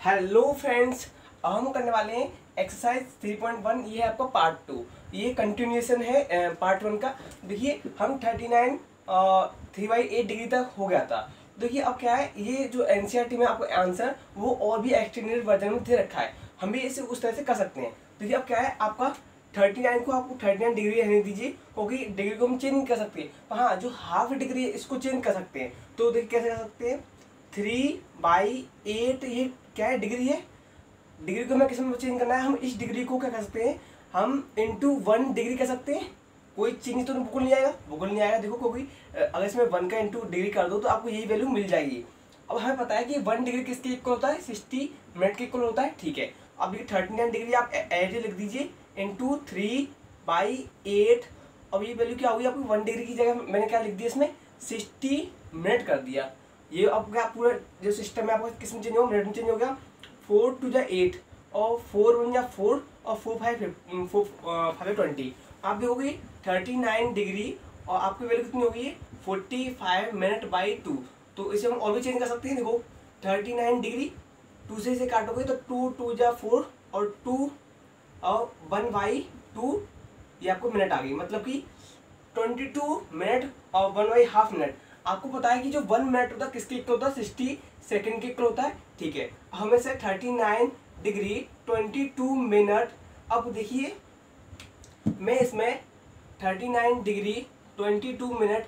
Hello friends, हम करने वाले हैं एक्सरसाइज 3.1। ये है आपका पार्ट 2। ये कंटिन्यूएशन है पार्ट 1 का। देखिए हम 39 3/8 डिग्री तक हो गया था। देखिए अब क्या है, ये जो एनसीईआरटी में आपको आंसर वो और भी एक्सटेंडेड वर्जन में दे रखा है। हम भी इसे उस तरह से कर सकते हैं। देखिए अब क्या है, आपका 39 को आपको 39 डिग्री रहने दीजिए, क्योंकि डिग्री को हम चेंज नहीं कर सकते। हाँ, जो हाफ डिग्री है इसको चेंज कर सकते हैं। तो देखिए कैसे कर सकते हैं, 3/8 ये क्या है, डिग्री है। डिग्री को हमें किस में चेंज करना है, हम इस डिग्री को क्या कर सकते हैं, हम इंटू 1 डिग्री कर सकते हैं। कोई चेंज तो बिल्कुल नहीं आएगा, बिल्कुल नहीं आएगा। देखो क्योंकि अगर इसमें 1 का इंटू डिग्री कर दो तो आपको यही वैल्यू मिल जाएगी। अब हमें पता है कि 1 डिग्री किसके इक्वल होता है, 60 मिनट के इक्वल होता है। ठीक है, अब ये 39 डिग्री आप ऐसे लिख दीजिए इंटू 3/8। अब ये वैल्यू क्या होगी आपकी, 1 डिग्री की जगह मैंने क्या लिख दिया इसमें, 60 मिनट कर दिया। ये अब क्या पूरा जो सिस्टम है आपका किस में चेंज होगा, मिनट में चेंज हो गया। 4 2 8 और 4 1 4 और 4 5 20। आप देखोगे 39 डिग्री और आपकी वैल्यू कितनी होगी, 45 मिनट बाई 2। तो इसे हम और भी चेंज कर सकते हैं। देखो 39 डिग्री 2 से इसे काटोगे तो 2 2 4 और 2 और 1/2 ये आपको मिनट आ गई, मतलब कि 22 मिनट और 1/2 मिनट। आपको पता है कि जो 1 मिनट होता है किसके इक्वल होता है, 60 सेकंड के इक्वल होता है। ठीक है, हमें से 39 डिग्री 22 मिनट। अब देखिए मैं इसमें 39 degree 22 minute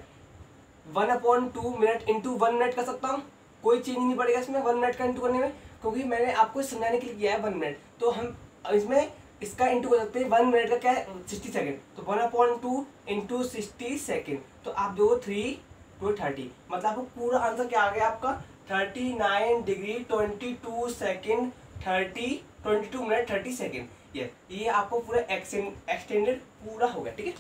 1/2 minute into 1 minute कर सकता हूँ। कोई चेंज नहीं पड़ेगा इसमें 1 मिनट का इंटू करने में, क्योंकि मैंने आपको समझाने के लिए किया है 1 मिनट। तो हम इसमें इसका इंटू कर सकते हैं। 1 मिनट का क्या है, 60 सेकेंड। तो 1/2 इंटू 60 सेकेंड। तो आप दो 3 2 30, मतलब आपको पूरा आंसर क्या आ गया आपका, 39 डिग्री 22 सेकेंड 22 मिनट 30 सेकेंड। ये आपको पूरा एक्सटेंडेड पूरा हो गया। ठीक है,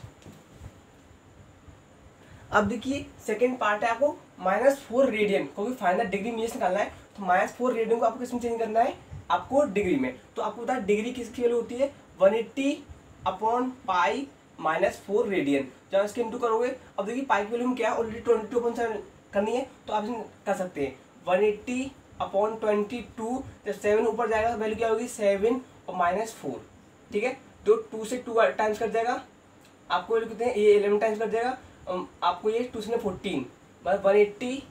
अब देखिए सेकंड पार्ट है, आपको -4 रेडियन, क्योंकि फाइनल डिग्री में निकालना है। तो -4 रेडियन को आपको किसमें चेंज करना है, आपको डिग्री में। तो आपको पता है डिग्री किसकी वैल्यू होती है, 180/पाई -4 रेडियन। जब इसके इंटू करोगे, अब देखिए पाई की वैल्यू में क्या है, ऑलरेडी 22/7 करनी है। तो आप इसे कर सकते हैं 180/22। जब 7 ऊपर जाएगा तो वैल्यू क्या होगी, 7 और -4। ठीक है, तो 2 से 2 टाइम्स कर जाएगा, आपको वैल्यू कितने, ये 11 टाइम्स कर जाएगा। आपको ये 2 से 14, मतलब 180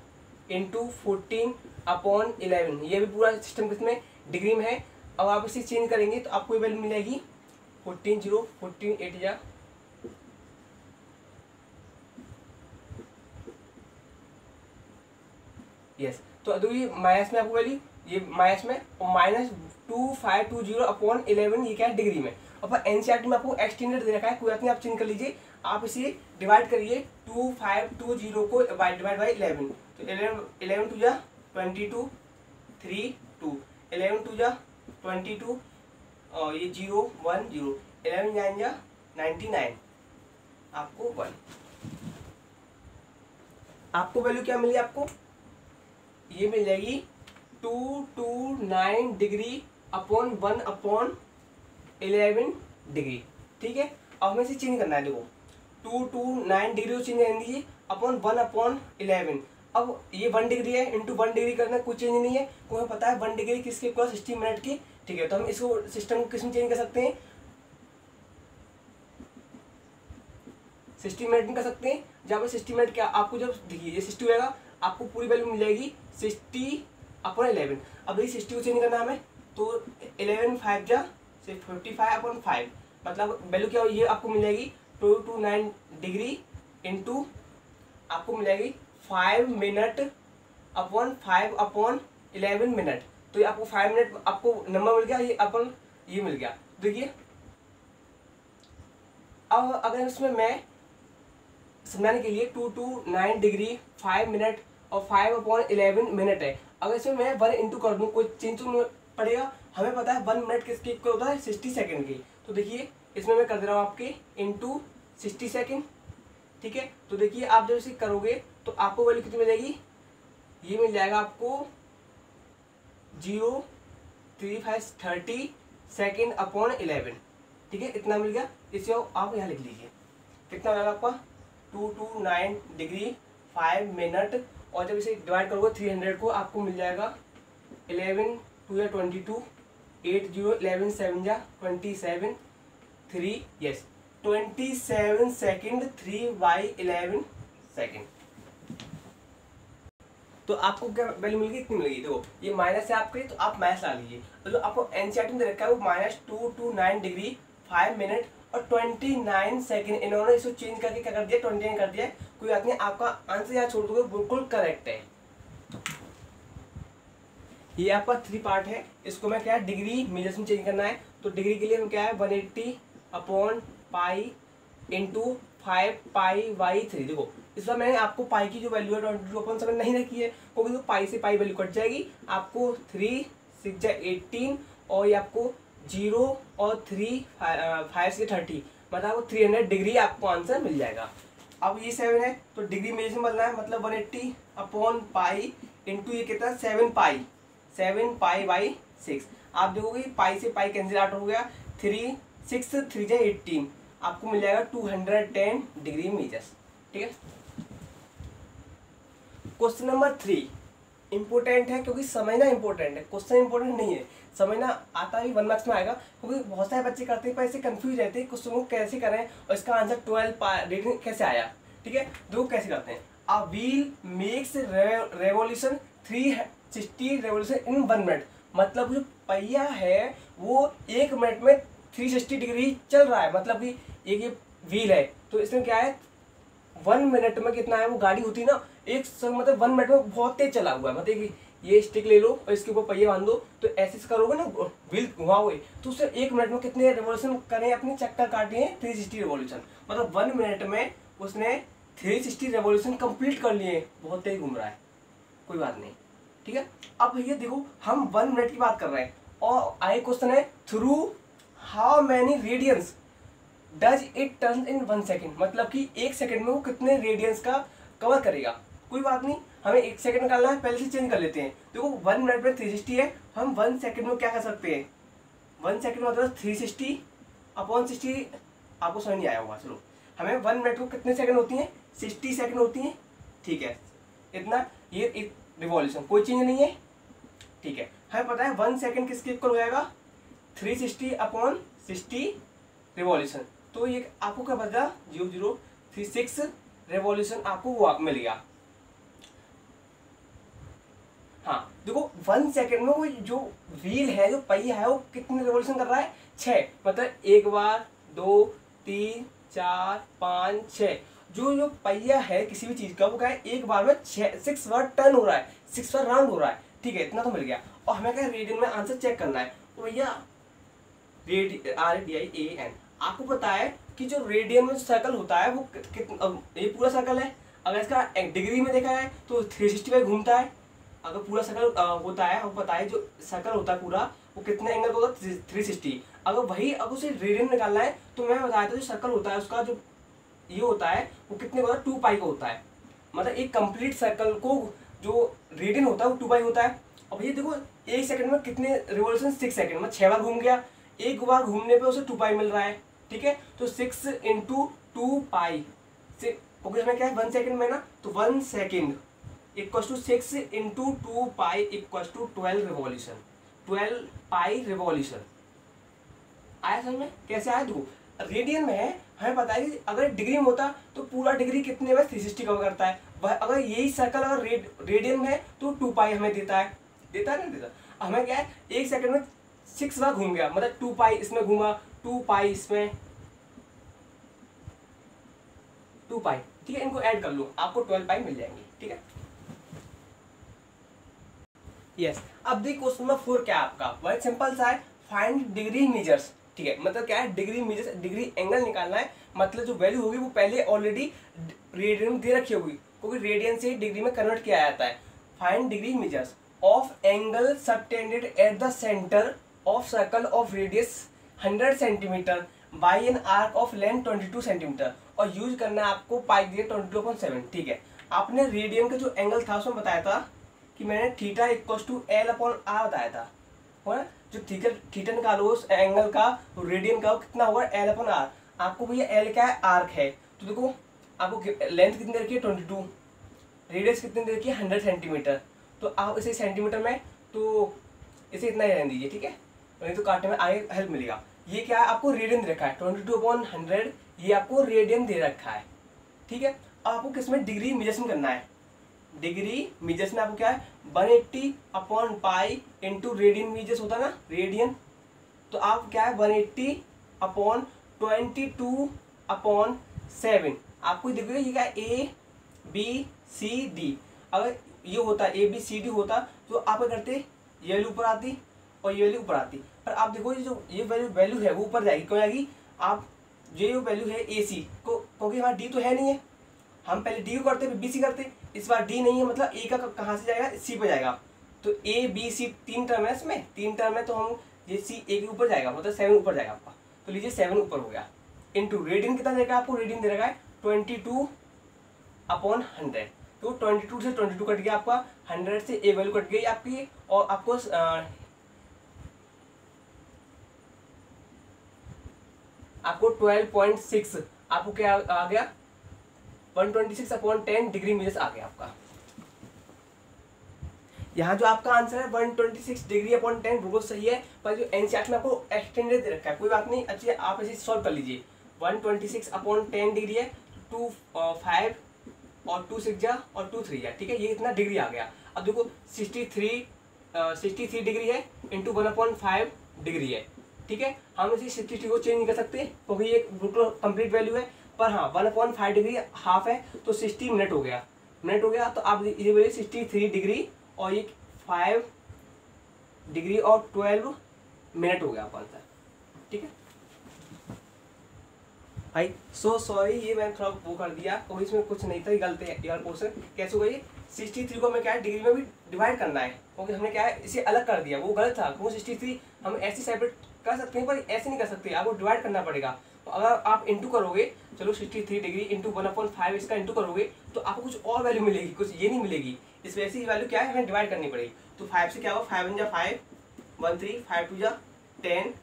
इंटू 14/11। ये भी पूरा सिस्टम किसमें, डिग्री में है। अब आप इसे चेंज करेंगे तो आपको ये वैल्यू मिलेगी 14 0 14 8 जा यस। तो ये माइनस में आपको वैल्यू, ये माइनस में -2520/11 ये क्या है, डिग्री में। अब एनसीईआरटी में आपको एक्सटेंडेड दे रखा है, कोई बात नहीं, आप चेंज कर लीजिए। आप इसे डिवाइड करिए 2520 को डिवाइड बाई 11। तो 11 2 जा 22 3 2, 11 2 जा 22 और ये 0 1 0, 11 9 जा 99, आपको 1। आपको वैल्यू क्या मिली, आपको ये मिल जाएगी 229 डिग्री अपॉन 1/11 डिग्री। ठीक है, अब हमें इसे चेंज करना है। देखो 229 डिग्री को चेंज करने दीजिए अपॉन 1/11। अब ये 1 डिग्री है, इंटू 1 डिग्री करना कोई चेंज नहीं है, क्योंकि पता है 1 डिग्री किसके इक्वल, 60 मिनट की। ठीक है, तो हम इसको सिस्टम को किसमें चेंज कर सकते हैं, 60 मिनट में कर सकते हैं। जहाँ पर 60 मिनट क्या, आपको जब देखिए ये 60 होगा, आपको पूरी वैल्यू मिल जाएगी 60/11। अब ये 60 को चेंज करना हमें, तो 11 5 जा 55/5, मतलब वैल्यू क्या हुई, ये आपको मिल जाएगी 229 डिग्री इंटू आपको मिल जाएगी 5 मिनट अपॉन 5/11 मिनट। तो ये आपको 5 मिनट आपको नंबर मिल गया, ये अपन ये मिल गया। देखिए अब अगर इसमें मैं समझाने के लिए 229 डिग्री 5 मिनट और 5/11 मिनट है, अगर इसमें मैं 1 इंटू कर दूँ, कोई चेंज तो नहीं पड़ेगा। हमें पता है 1 मिनट किसके इक्वल होता है, 60 सेकंड की। तो देखिए इसमें मैं कर दे रहा हूँ आपके इंटू 60 सेकंड। ठीक है, तो देखिए आप जब इसे करोगे तो आपको वैल्यू कितनी मिल जाएगी, ये मिल जाएगा आपको 03530 सेकंड/11। ठीक है, इतना मिल गया। इसे आप यहाँ लिख लीजिए, कितना मिलेगा आपका 229 डिग्री 5 मिनट, और जब इसे डिवाइड करोगे 300 को, आपको मिल जाएगा 11 2 या 22, 8 0 11 7 जा 27, 3 यस 27 सेकेंड 3 बाई 11 सेकेंड। तो आपको क्या वैल्यू मिलेगी, इतनी मिलेगी। देखो ये माइनस है आपके, तो आप माइनस ला लीजिए। तो जो आपको एनसीईआरटी में दे रखा है वो -229 डिग्री 5 मिनट और 29 सेकेंड, इन्होंने इसको चेंज करके क्या कर दिया 29 कर दिया। कोई बात नहीं, आपका आंसर यहाँ छोड़ दोगे बिल्कुल करेक्ट है। ये आपका 3 पार्ट है, इसको मैं क्या है डिग्री मेजर्स में चेंज करना है। तो डिग्री के लिए हम क्या है 180/पाई इंटू 5 पाई बाई 3। देखो इस बार मैंने आपको पाई की जो वैल्यू है 22/7 नहीं रखी है, क्योंकि तो पाई से पाई वैल्यू कट जाएगी। आपको 3 6 18 और ये आपको 0 और 3 5 से 30, मतलब आपको 300 डिग्री आपको आंसर मिल जाएगा। अब ये 7 है तो डिग्री मेजर में बदलना है, मतलब 180/पाई इंटू ये कितना 7 पाई बाई 6। आप देखोगे पाई से पाई कैंसिल आउट हो गया, 3 6 3 18, आपको मिल जाएगा 210 डिग्री मेजर्स। ठीक है। क्वेश्चन नंबर 3 इंपोर्टेंट है, क्योंकि समझना इंपोर्टेंट है, क्वेश्चन इंपोर्टेंट नहीं है। समझना आता ही 1 मार्क्स में आएगा, क्योंकि बहुत सारे बच्चे करते हैं पर ऐसे कंफ्यूज रहते हैं क्वेश्चन को कैसे करें और इसका आंसर 12 रेटिंग कैसे आया। ठीक है, देखो कैसे करते हैं। A wheel makes revolution 360 revolution in 1 minute, मतलब जो पहिया है वो 1 मिनट में 360 डिग्री चल रहा है। मतलब कि ये व्हील है तो इसमें क्या है 1 मिनट में कितना है, वो गाड़ी होती है ना एक मतलब 1 मिनट में बहुत तेज चला हुआ है। मतलब कि ये स्टिक ले लो और इसके ऊपर पहिए बांध दो, तो ऐसे करोगे ना व्हील घुमाओगे तो उससे 1 मिनट में कितने रेवोल्यूशन करें, अपने चक्कर काटे हैं 360 रेवोल्यूशन। मतलब 1 मिनट में उसने 360 रेवोल्यूशन कंप्लीट कर लिए, बहुत तेज घूम रहा है। कोई बात नहीं, ठीक है। अब भैया देखो हम 1 मिनट की बात कर रहे हैं और आगे क्वेश्चन है through how many radians does it turn in 1 second, मतलब कि 1 सेकेंड में वो कितने रेडियंस का कवर करेगा। कोई बात नहीं, हमें 1 सेकेंड निकालना है, पहले से चेंज कर लेते हैं। देखो 1 मिनट में 360 है, हम 1 सेकेंड में क्या कर सकते हैं 1 सेकेंड मतलब 360/60, आपको समझ नहीं आया होगा। चलो हमें 1 मिनट को कितने सेकंड होती हैं 60 सेकंड होती हैं। ठीक है, इतना ये रिवॉल्यूशन कोई चेंज नहीं है। ठीक है, हमें पता है 1 सेकेंड किसके इक्वल हो जाएगा 360/60 रिवॉल्यूशन। तो ये आपको क्या पता 0036 रेवोल्यूशन आपको वो मिल गया। हाँ देखो 1 सेकेंड में वो जो व्हील है जो पहिया है वो कितने रेवोल्यूशन कर रहा है 6, मतलब 1 बार 2 3 4 5 6। जो पहिया है किसी भी चीज का वो क्या है एक बार में 6 बार टर्न हो रहा है, 6 बार राउंड हो रहा है। ठीक है, इतना तो मिल गया। और हमें क्या रेडियन में आंसर चेक करना है। तो भैया RADIAN आपको पता है कि जो रेडियन में जो सर्कल होता है वो ये पूरा सर्कल है। अगर इसका डिग्री में देखा है तो 360 घूमता है। अगर पूरा सर्कल होता है, आपको पता है जो सर्कल होता है पूरा वो कितने एंगल का होगा 360। अगर वही अब उसे रेडियन निकालना है तो मैं बताया था जो सर्कल होता है उसका जो ये होता है वो कितने का होता है 2 पाई का होता है। मतलब एक कंप्लीट सर्कल को जो रेडियन होता है वो 2 पाई होता है। अब ये देखो 1 सेकंड में कितने रिवॉल्यूशन 6 सेकंड में 6 बार घूम गया, एक बार घूमने पे उसे 2 पाई मिल रहा है। ठीक है, तो 6 × 2 पाई ओके इसमें क्या है 1 सेकंड में ना, तो 1 सेकंड = 6 × 2 पाई = 12 रिवॉल्यूशन, 12 पाई रिवॉल्यूशन। आया समझ में कैसे आया। देखो रेडियन में है, हमें पता है कि अगर डिग्री में होता तो पूरा डिग्री कितने में 360 कवर करता है। वह अगर यही सर्कल अगर रेडियन में है तो 2 पाई हमें देता है नहीं देता। हमें क्या है 1 सेकंड में 6 बार घूम गया, मतलब 2 पाई इसमें घूमा 2 पाई इसमें 2 पाई। ठीक है, इनको ऐड कर लो आपको 12 पाई मिल जाएंगे। ठीक है यस। अब देखिए क्वेश्चन नंबर 4 क्या है आपका, बहुत सिंपल सा है, फाइंड डिग्री मेजर्स। ठीक है, मतलब क्या है डिग्री मेजर्स, डिग्री एंगल निकालना है। मतलब जो वैल्यू होगी वो पहले ऑलरेडी रेडियन में दे रखी होगी, क्योंकि रेडियन से डिग्री में कन्वर्ट किया जाता है। Find degree measures of angle subtended at the centre of circle of radius 100 centimetre by an arc of length 22 centimetre, और यूज करना है आपको पाई दिए 22.7। ठीक है, आपने रेडियन का जो एंगल था उसमें बताया था कि मैंने थीटा = L/R बताया था, है ना। जो थीटा निकालो उस एंगल का रेडियन का कितना होगा L/R। आपको भैया L क्या है आर्क है, तो देखो आपको लेंथ कितनी रखी है 22, रेडियस कितनी रखी है 100 सेंटीमीटर। तो आप इसे सेंटीमीटर में तो इसे इतना ही रहने दीजिए, ठीक है, नहीं तो काटने में आगे हेल्प मिलेगा। ये क्या है, आपको रेडियन दे रखा है 22/100, ये आपको रेडियन दे रखा है, ठीक है। आपको किसमें डिग्री मेजर्स करना है, डिग्री मीजर्स में आपको क्या है 180/पाई इंटू रेडियन मीजर्स होता है ना, रेडियन, तो आप क्या है 180/22/7। आपको देखिए ये क्या है ABCD, अगर ये होता ABCD होता तो आप क्या करते, ये वैल्यू ऊपर आती और ये वैल्यू ऊपर आती, पर आप देखो ये जो ये वैल्यू है वो ऊपर जाएगी, क्यों जाएगी, आप जो वैल्यू है AC को, क्योंकि हमारा D तो है नहीं है, हम पहले D को करते फिर BC करते, इस बार D नहीं है, मतलब A का कहाँ से जाएगा, C पे जाएगा, तो ABC 3 टर्म है, इसमें 3 टर्म है, तो हम ये C A के ऊपर जाएगा, मतलब 7 ऊपर जाएगा आपका, तो लीजिए 7 ऊपर हो गया। इंटू रेडियन कितना देगा आपको, रेडियन दे रखा है 22/100, तो 22 से 22 कट गया आपका, 100 से A वैल्यू कट गई आपकी, और आपको आपको 12.6 आपको क्या आ गया, 126/10 डिग्री मीजर्स आ गया आपका। यहाँ जो आपका आंसर है 126 डिग्री/10 बिल्कुल सही है, पर जो एनसीईआरटी में आपको एक्सटेंडेड दे रखा है, कोई बात नहीं, अच्छी आप इसे सॉल्व कर लीजिए। 126/10 डिग्री है, 2 5 और 2 6 जा और 2 3 जा, ठीक है, ये इतना डिग्री आ गया। अब देखो 63 डिग्री है इंटू 1/5 डिग्री है, ठीक है, हम इसे 63 को चेंज नहीं कर सकते क्योंकि ये बिल्कुल कंप्लीट वैल्यू है, पर हाँ 1/5 डिग्री हाफ है, तो 60 मिनट हो गया, तो आप ये बोलिए 63 डिग्री और ये 5 डिग्री और 12 मिनट हो गया आपका आंसर, ठीक है भाई। सो सॉरी, ये मैंने थोड़ा वो कर दिया, तो इसमें कुछ नहीं था, ये गलत है यार क्वेश्चन, कैसे होगा ये 63 को हमें क्या है डिग्री में भी डिवाइड करना है, क्योंकि हमने क्या है इसे अलग कर दिया, वो गलत था, वो 63 हम ऐसे सेपरेट कर सकते हैं, पर ऐसे नहीं कर सकते, आपको डिवाइड करना पड़ेगा। तो अगर आप इंटू करोगे, चलो 63 डिग्री इंटू 1/5 इसका इंटू करोगे, तो आपको कुछ और वैल्यू मिलेगी, कुछ ये नहीं मिलेगी, इस वजह से ये वैल्यू क्या है हमें डिवाइड करनी पड़ेगी। तो 5 से क्या होगा, 5 1 जा 5 1 3 5 2 जा 10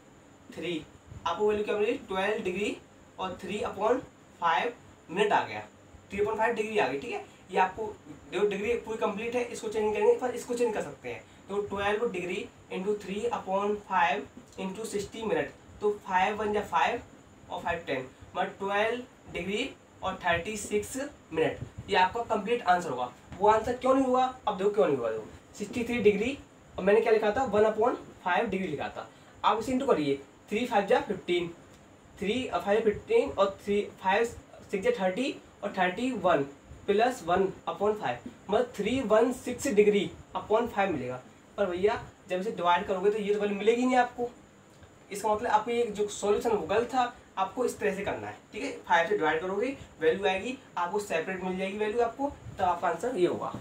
3, आपको वैल्यू क्या मिलेगी 12 डिग्री और 3/5 मिनट आ गया, 3/5 डिग्री आ गई, ठीक है। ये आपको जो डिग्री पूरी कंप्लीट है, इसको चेंज करेंगे, पर इसको चेंज कर सकते हैं, तो 12 डिग्री इंटू 3/5 इंटू 60 मिनट, तो 5 1 जा 5 और 5 10, मतलब 12 डिग्री और 36 मिनट, ये आपका कंप्लीट आंसर होगा। वो आंसर क्यों नहीं हुआ, अब देखो क्यों नहीं हुआ, देखो 63 डिग्री और मैंने क्या लिखा था 1/5 डिग्री लिखा था, आप इसे इंटू करिए, 3 5 जा 15, 3 5 15 और 3 5 6 जा 30 और 31 प्लस 1/5, मतलब 316 डिग्री/5 मिलेगा। पर भैया जब इसे डिवाइड करोगे तो ये तो वैल्यू मिलेगी नहीं आपको, इसका मतलब आपको ये जो सॉल्यूशन वो गलत था, आपको इस तरह से करना है, ठीक है। 5 से डिवाइड करोगे वैल्यू आएगी, आपको सेपरेट मिल जाएगी वैल्यू आपको, तब आपका आंसर ये होगा।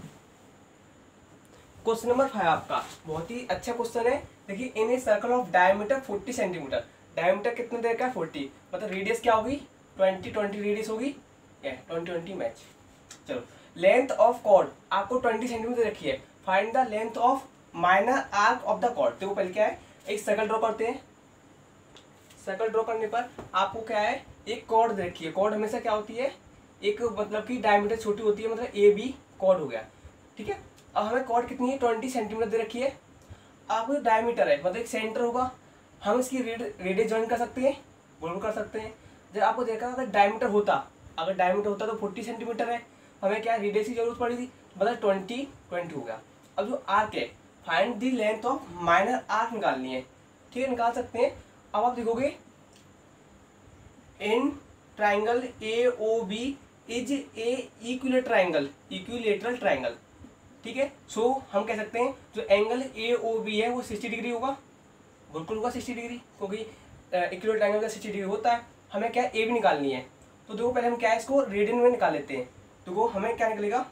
क्वेश्चन नंबर 5 आपका बहुत ही अच्छा क्वेश्चन है, देखिए in a circle of diameter 40 centimetre, diameter कितने देर का है 40, मतलब रेडियस क्या होगी 20 रेडियस होगी, 20 मैच। चलो लेंथ ऑफ कॉर्ड आपको 20 सेंटीमीटर रखी है, find the length of minor arc of the chord. देखो पहले क्या है, एक सर्कल ड्रॉ करते हैं, सर्कल ड्रॉ करने पर आपको क्या है एक कॉर्ड रखी है, कॉर्ड हमेशा क्या होती है एक मतलब कि डायमीटर छोटी होती है, मतलब AB कॉर्ड हो गया, ठीक है। अब हमें कॉर्ड कितनी है 20 सेंटीमीटर दे रखी है, आपको डायमीटर है मतलब एक सेंटर होगा, हम इसकी रेडियस ज्वाइन कर सकते हैं, बिल्कुल कर सकते हैं। जब आपको देखा अगर डायमीटर होता तो 40 सेंटीमीटर है, हमें क्या रेडियस की जरूरत पड़ी थी, मतलब 20 हो गया। अब जो आर्क है find the length of minor arc निकालनी है, ठीक है, निकाल सकते हैं। अब आप देखोगे in triangle AOB is a equilateral triangle, ठीक है। सो हम कह सकते हैं जो एंगल AOB है वो 60 डिग्री होगा, बिल्कुल होगा 60 डिग्री, क्योंकि इक्विलेटरल ट्राइंगल का 60 डिग्री होता है। हमें क्या AB निकालनी है, तो देखो पहले हम क्या है इसको रेडियन में निकाल लेते हैं, तो हमें क्या निकलेगा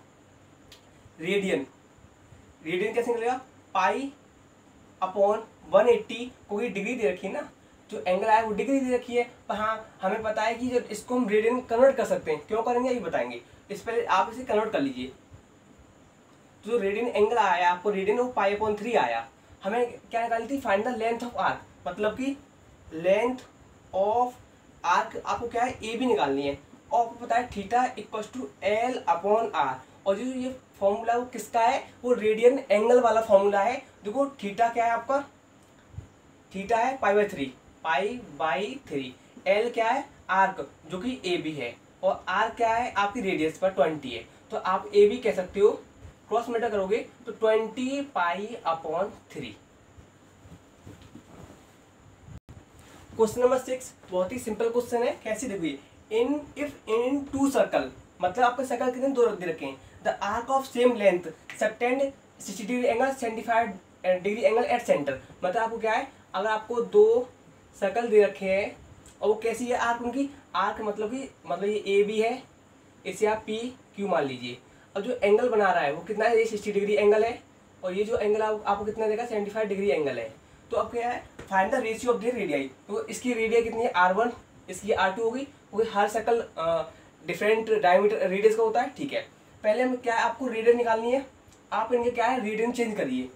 रेडियन कैसे निकलेगा π/180, क्योंकि डिग्री दे रखी है ना, जो एंगल आया वो डिग्री दे रखी है, पर हाँ हमें पता है कि जब इसको हम रेडियन कन्वर्ट कर सकते हैं, क्यों करेंगे ये बताएंगे, इस पहले आप इसे कन्वर्ट कर लीजिए। जो रेडियन एंगल आया आपको रेडियन वो π/3 आया, हमें क्या निकाली थी find the length of arc, मतलब कि लेंथ ऑफ आर्क आपको क्या है AB निकालनी है, और आपको पता है थीटा = L/R, और जो ये फॉर्मूला वो किसका है, वो रेडियन एंगल वाला फॉर्मूला है। देखो थीटा क्या है आपका, थीटा है पाई/3, एल क्या है आर्क जो कि ए बी है, और आर क्या है आपकी रेडियस पर 20 है, तो आप ए बी कह सकते हो। क्रॉस मल्टीप्लाई करोगे तो 20π/3। क्वेश्चन नंबर 6 बहुत ही सिंपल क्वेश्चन है। कैसे देखिए, इन टू सर्कल, मतलब आपके सर्कल कितने दो दे रखे हैं, the arc of same length subtend 60 degree angle 75 degree angle at centre. मतलब आपको क्या है, अगर आपको दो सर्कल दे रखे हैं और वो कैसी है आर्क उनकी, आर्क मतलब ये ए बी है, इसे आप पी क्यू मान लीजिए। और जो एंगल बना रहा है वो कितना है, ये 60 डिग्री एंगल है, और ये जो एंगल आपको कितना देगा 75 डिग्री एंगल है। तो अब क्या है, find the ratio of the radii. तो इसकी रेडिया कितनी है R1, इसकी R2 होगी, क्योंकि हर सर्कल डिफरेंट डायमीटर रेडियस का होता है। ठीक है, पहले हम क्या है, आपको रेडियन निकालनी है। आप इनके क्या है रेडियन चेंज करिए,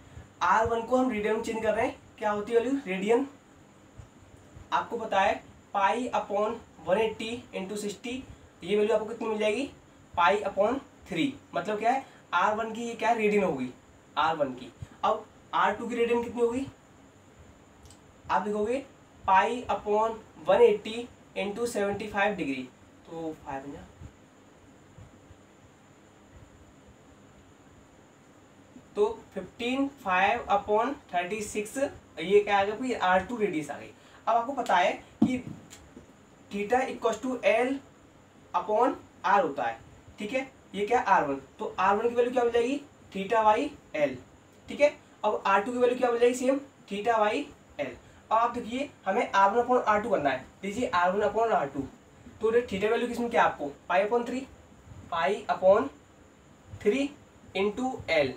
R1 को हम रेडियन में चेंज कर रहे हैं। क्या होती है वैल्यू रेडियन, आपको पता है π/180 × 60, ये वैल्यू आपको कितनी मिल जाएगी π/3। मतलब क्या है R1 की ये क्या रेडियन होगी R1 की। अब R2 की रेडियन कितनी होगी, आप लिखोगे π/180 × 75 डिग्री, तो 5 ना, तो 15/5/36, ये क्या आ गया भाई R2 रेडियस आ गई। अब आपको पता है कि थीटा = L/R होता है। ठीक है, ये क्या R1, तो R1 की वैल्यू क्या मिल जाएगी θ/L। ठीक है, अब R2 की वैल्यू क्या मिल जाएगी सेम θ/L। अब आप देखिए हमें R1/R2 करना है, लीजिए R1/R2, तो थीटा वैल्यू किसमें क्या आपको π/3 × L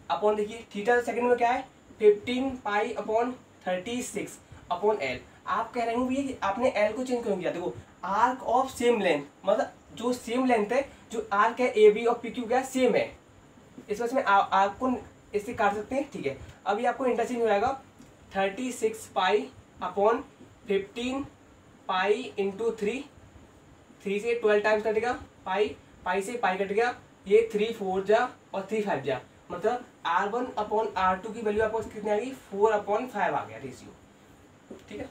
अपॉन, देखिए थीटा सेकंड में क्या है 15π/36/L। आप कह रहे हैं भैया कि आपने L को चेंज क्यों किया। देखो आर्क ऑफ सेम लेंथ, मतलब जो सेम लेंथ है, जो आर्क है ए बी और पी क्यू क्या सेम है, इस वजह से आर्क को इससे काट सकते हैं। ठीक है, अभी आपको इंटरचेंज हो जाएगा 36π/15π × 3, 3 से 12 टाइम्स कटेगा, पाई से पाई कट गया, ये 3 4 जा और 3 5 जा, मतलब R1/R2 की वैल्यू आपको कितनी आ गई 4/5 आ गया रेशियो। ठीक है।